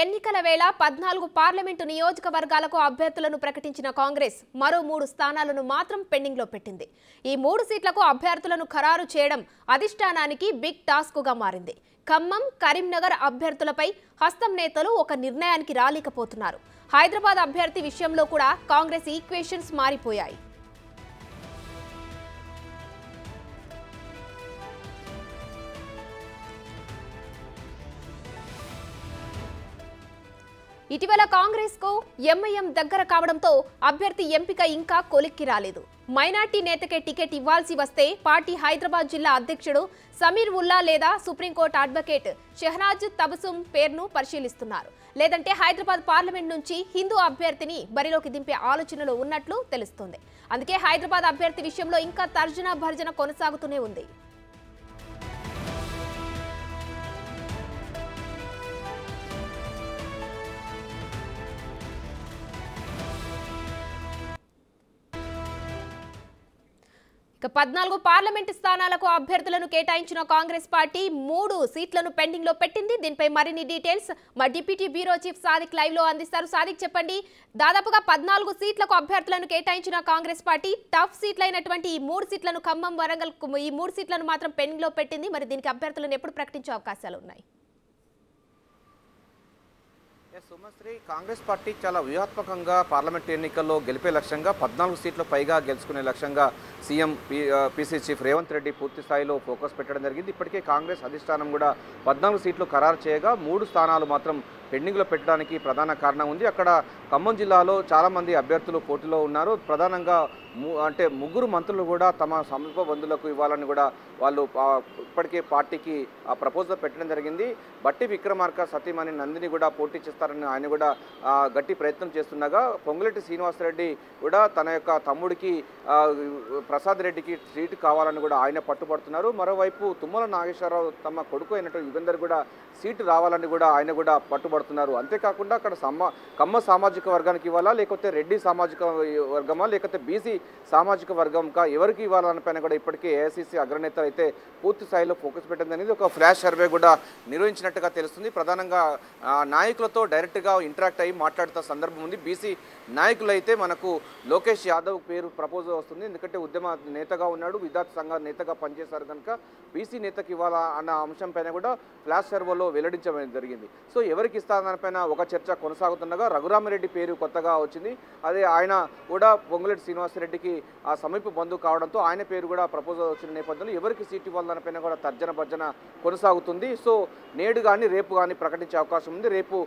ఎన్నికల వేళ 14 పార్లమెంటు నియోజకవర్గాలకు అభ్యర్థులను ప్రకటించిన కాంగ్రెస్ మరో 3 స్థానాలను మాత్రం పెండింగ్ లో పెట్టింది. ఈ 3 సీట్లకు అభ్యర్థులను ఖరారు చేయడం అధిష్టానానికి బిగ్ టాస్క్ గా మారింది. ఖమ్మం, కరీంనగర్ అభ్యర్థులపై హస్తం నేతలు ఒక నిర్ణయానికి రాలేకపోతున్నారు. హైదరాబాద్ అభ్యర్థి విషయంలో కూడా కాంగ్రెస్ ఈక్వేషన్స్ మారిపోయాయి. ఇటీవల కాంగ్రెస్ కు ఎంఐఎం దగ్గర కావడంతో అభ్యర్థి ఎంపిక ఇంకా కొలిక్కి రాలేదు. మైనార్టీ నేతకే టికెట్ ఇవ్వాల్సి వస్తే పార్టీ హైదరాబాద్ జిల్లా అధ్యక్షుడు సమీర్ ఉల్లా లేదా సుప్రీంకోర్టు అడ్వకేట్ షెహనాజ్ తబసుం పేరును పరిశీలిస్తున్నారు. లేదంటే హైదరాబాద్ పార్లమెంట్ నుంచి హిందూ అభ్యర్థిని బరిలోకి దింపే ఆలోచనలో ఉన్నట్లు తెలుస్తోంది. అందుకే హైదరాబాద్ అభ్యర్థి విషయంలో ఇంకా తర్జన భర్జన కొనసాగుతూనే ఉంది. ఇక 14 పార్లమెంటు స్థానాలకు అభ్యర్థులను కేటాయించిన కాంగ్రెస్ పార్టీ 3 సీట్లను పెండింగ్ లో పెట్టింది. దీనిపై మరిన్ని డీటెయిల్స్ మా deputy bureau chief Sadiq live లో అందిస్తారు. సాదిక్, చెప్పండి. దాదాపుగా 14 సీట్లకు అభ్యర్థులను కేటాయించిన కాంగ్రెస్ పార్టీ టఫ్ సీట్లైనటువంటి ఈ 3 సీట్లను ఖమ్మం, వరంగల్ ఈ 3 సీట్లను మాత్రం పెండింగ్ లో పెట్టింది. మరి దీనికి అభ్యర్థులను ఎప్పుడు ప్రకటించే అవకాశాలు ఉన్నాయి? సుమశ్రీ, కాంగ్రెస్ పార్టీ చాలా వ్యూహాత్మకంగా పార్లమెంట్ ఎన్నికల్లో గెలిపే లక్ష్యంగా 14 సీట్లు పైగా గెలుచుకునే లక్ష్యంగా CM PC chief Revanth Reddy పూర్తి స్థాయిలో ఫోకస్ పెట్టడం జరిగింది. ఇప్పటికే కాంగ్రెస్ అధిష్టానం కూడా 14 సీట్లు ఖరారు చేయగా 3 స్థానాలు మాత్రం పెండింగ్లో పెట్టడానికి ప్రధాన కారణం ఉంది. అక్కడ ఖమ్మం జిల్లాలో చాలామంది అభ్యర్థులు పోటీలో ఉన్నారు. ప్రధానంగా అంటే 3 మంత్రులు కూడా తమ సమీప బంధువులకు ఇవ్వాలని కూడా వాళ్ళు ఇప్పటికే పార్టీకి ప్రపోజల్ పెట్టడం జరిగింది. బట్టి విక్రమార్క సతీమణి నందిని కూడా పోటీ చేస్తారని ఆయన కూడా గట్టి ప్రయత్నం చేస్తుండగా పొంగులేటి శ్రీనివాసరెడ్డి కూడా తన యొక్క తమ్ముడికి ప్రసాద్ రెడ్డికి సీటు కావాలని కూడా ఆయన పట్టుబడుతున్నారు. మరోవైపు తుమ్మల నాగేశ్వరరావు తమ కొడుకు అయినటువంటి యుగంధర్ కూడా సీటు రావాలని కూడా ఆయన కూడా పట్టుబడుతున్నారు. అంతేకాకుండా అక్కడ కమ్మ సామాజిక వర్గానికి ఇవ్వాలా, లేకపోతే రెడ్డి సామాజిక వర్గమా, లేకపోతే బీసీ సామాజిక వర్గంకా ఎవరికి ఇవ్వాలనిపైన కూడా ఇప్పటికే ఏఐసీసీ అగ్రనేత అయితే పూర్తి స్థాయిలో ఫోకస్ పెట్టింది అనేది ఒక ఫ్లాష్ సర్వే కూడా నిర్వహించినట్టుగా తెలుస్తుంది. ప్రధానంగా నాయకులతో డైరెక్ట్గా ఇంటరాక్ట్ అయ్యి మాట్లాడుతున్న సందర్భం ఉంది. బీసీ నాయకులు అయితే మనకు లోకేష్ యాదవ్ పేరు ప్రపోజల్ వస్తుంది. ఎందుకంటే ఉద్యమ నేతగా ఉన్నాడు, విద్యార్థి సంఘ నేతగా పనిచేశారు కనుక బీసీ నేతకి ఇవ్వాలా అన్న అంశం పైన కూడా ఫ్లాష్ సర్వేలో వెల్లడించడం జరిగింది. సో ఎవరికి ఇస్తారనిపైన ఒక చర్చ కొనసాగుతుండగా రఘురామిరెడ్డి పేరు కొత్తగా వచ్చింది. అదే ఆయన కూడా పొంగులేటి శ్రీనివాసరెడ్డికి ఆ సమీప బంధువు కావడంతో ఆయన పేరు కూడా ప్రపోజల్ వచ్చిన నేపథ్యంలో ఎవరికి సీటు ఇవ్వాలనిపైన కూడా తర్జన భర్జన కొనసాగుతుంది. సో నేడు కానీ రేపు కానీ ప్రకటించే అవకాశం ఉంది. రేపు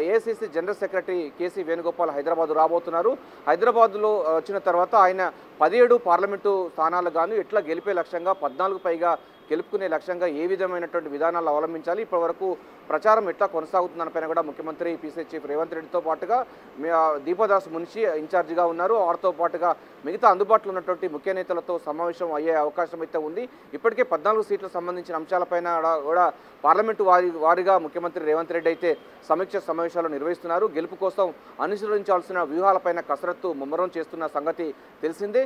AICC general secretary KC Venugopal Hyderabad రాబోతున్నారు. హైదరాబాద్లో వచ్చిన తర్వాత ఆయన 17 పార్లమెంటు స్థానాలు గాను ఎట్లా గెలిపే లక్ష్యంగా 14 పైగా గెలుపుకునే లక్ష్యంగా ఏ విధమైనటువంటి విధానాలు అవలంబించాలి, ఇప్పటివరకు ప్రచారం ఎట్లా కొనసాగుతుందనిపైన కూడా ముఖ్యమంత్రి పీసీ చీఫ్ రేవంత్ రెడ్డితో పాటుగా దీపదాస్ మున్షి ఇన్ఛార్జిగా ఉన్నారు. వారితో పాటుగా మిగతా అందుబాటులో ఉన్నటువంటి ముఖ్య నేతలతో సమావేశం అయ్యే అవకాశం అయితే ఉంది. ఇప్పటికే 14 సీట్లకు సంబంధించిన అంశాలపైన కూడా పార్లమెంటు వారీగా ముఖ్యమంత్రి రేవంత్ రెడ్డి అయితే సమీక్ష సమావేశాలు నిర్వహిస్తున్నారు. గెలుపు కోసం అనుసరించాల్సిన వ్యూహాలపైన కసరత్తు ముమ్మరం చేస్తున్న సంగతి తెలిసిందే.